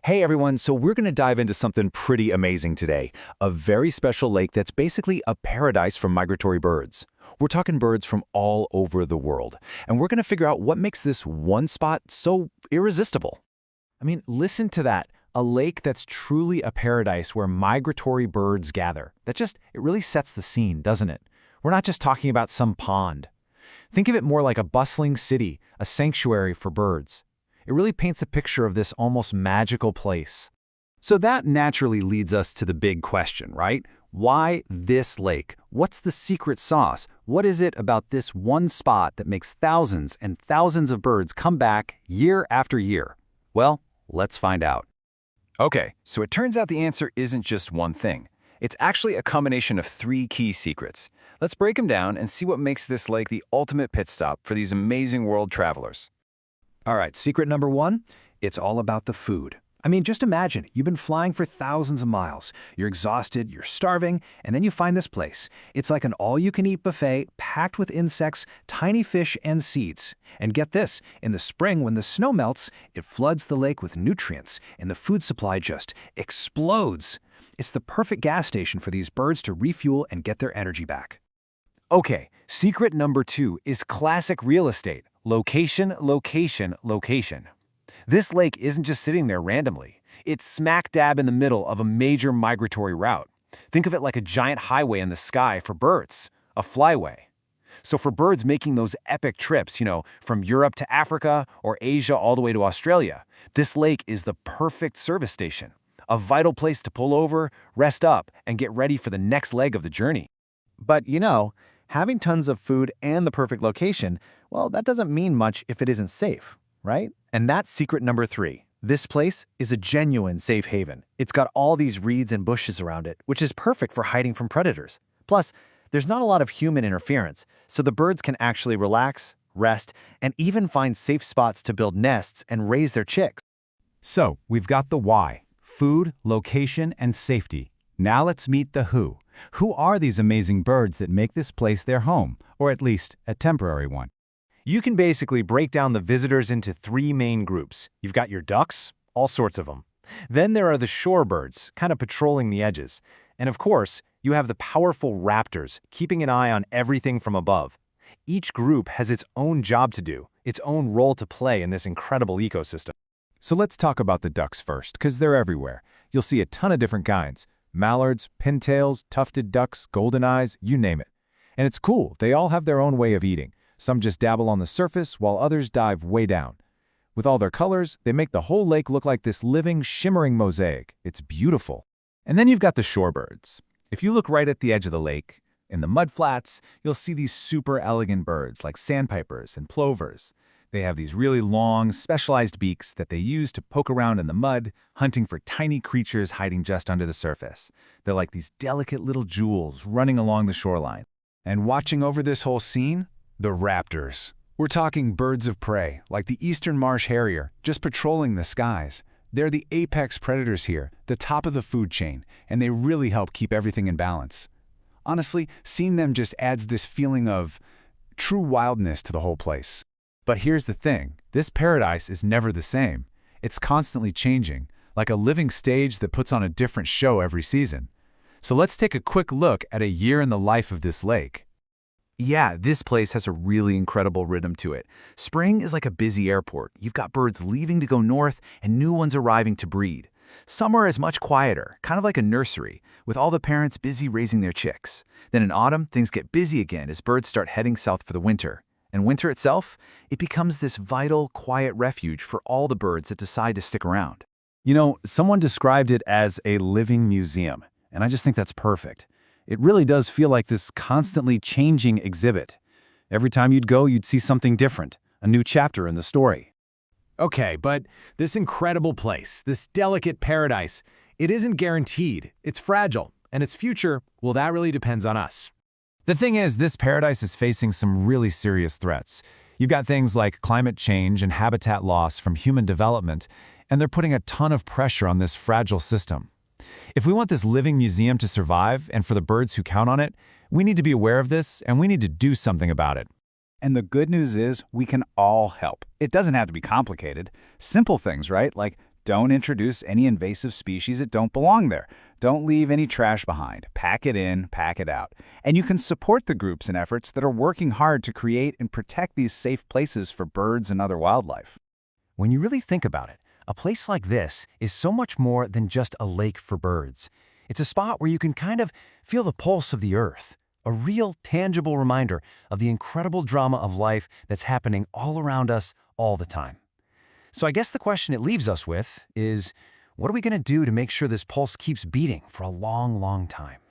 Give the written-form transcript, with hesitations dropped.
Hey everyone, so we're going to dive into something pretty amazing today. A very special lake that's basically a paradise for migratory birds. We're talking birds from all over the world, and we're going to figure out what makes this one spot so irresistible. Listen to that. A lake that's truly a paradise where migratory birds gather. It really sets the scene, doesn't it? We're not just talking about some pond. Think of it more like a bustling city, a sanctuary for birds. It really paints a picture of this almost magical place. So that naturally leads us to the big question, right? Why this lake? What's the secret sauce? What is it about this one spot that makes thousands and thousands of birds come back year after year? Well, let's find out. Okay, so it turns out the answer isn't just one thing. It's actually a combination of three key secrets. Let's break them down and see what makes this lake the ultimate pit stop for these amazing world travelers. All right, secret number one, it's all about the food. Just imagine, you've been flying for thousands of miles. You're exhausted, you're starving, and then you find this place. It's like an all-you-can-eat buffet packed with insects, tiny fish, and seeds. And get this, in the spring when the snow melts, it floods the lake with nutrients, and the food supply just explodes. It's the perfect gas station for these birds to refuel and get their energy back. Okay, secret number two is classic real estate. Location, location, location. This lake isn't just sitting there randomly. It's smack dab in the middle of a major migratory route. Think of it like a giant highway in the sky for birds, a flyway. So for birds making those epic trips, from Europe to Africa or Asia all the way to Australia, this lake is the perfect service station, a vital place to pull over, rest up, and get ready for the next leg of the journey. But having tons of food and the perfect location, well, that doesn't mean much if it isn't safe, right? And that's secret number three. This place is a genuine safe haven. It's got all these reeds and bushes around it, which is perfect for hiding from predators. Plus, there's not a lot of human interference, so the birds can actually relax, rest, and even find safe spots to build nests and raise their chicks. So, we've got the why: food, location, and safety. Now let's meet the who. Who are these amazing birds that make this place their home, or at least a temporary one? You can basically break down the visitors into three main groups. You've got your ducks, all sorts of them. Then there are the shorebirds, kind of patrolling the edges. And of course, you have the powerful raptors, keeping an eye on everything from above. Each group has its own job to do, its own role to play in this incredible ecosystem. So let's talk about the ducks first, because they're everywhere. You'll see a ton of different kinds: mallards, pintails, tufted ducks, golden eyes, you name it. And it's cool, they all have their own way of eating. Some just dabble on the surface, while others dive way down. With all their colors, they make the whole lake look like this living, shimmering mosaic. It's beautiful. And then you've got the shorebirds. If you look right at the edge of the lake, in the mudflats, you'll see these super elegant birds like sandpipers and plovers. They have these really long, specialized beaks that they use to poke around in the mud, hunting for tiny creatures hiding just under the surface. They're like these delicate little jewels running along the shoreline. And watching over this whole scene, the raptors. We're talking birds of prey, like the eastern marsh harrier, just patrolling the skies. They're the apex predators here, the top of the food chain, and they really help keep everything in balance. Honestly, seeing them just adds this feeling of true wildness to the whole place. But here's the thing, this paradise is never the same. It's constantly changing, like a living stage that puts on a different show every season. So let's take a quick look at a year in the life of this lake. Yeah, this place has a really incredible rhythm to it. Spring is like a busy airport. You've got birds leaving to go north and new ones arriving to breed. Summer is much quieter, kind of like a nursery, with all the parents busy raising their chicks. Then in autumn, things get busy again as birds start heading south for the winter. And winter itself, it becomes this vital, quiet refuge for all the birds that decide to stick around. Someone described it as a living museum, and I just think that's perfect. It really does feel like this constantly changing exhibit. Every time you'd go, you'd see something different, a new chapter in the story. Okay, but this incredible place, this delicate paradise, it isn't guaranteed. It's fragile, and its future, well, that really depends on us. The thing is, this paradise is facing some really serious threats. You've got things like climate change and habitat loss from human development, and they're putting a ton of pressure on this fragile system. If we want this living museum to survive, and for the birds who count on it, we need to be aware of this, and we need to do something about it. And the good news is we can all help. It doesn't have to be complicated. Simple things, right? Like Don't introduce any invasive species that don't belong there. Don't leave any trash behind. Pack it in, pack it out. And you can support the groups and efforts that are working hard to create and protect these safe places for birds and other wildlife. When you really think about it, a place like this is so much more than just a lake for birds. It's a spot where you can kind of feel the pulse of the earth, a real, tangible reminder of the incredible drama of life that's happening all around us all the time. So I guess the question it leaves us with is, what are we going to do to make sure this pulse keeps beating for a long, long time?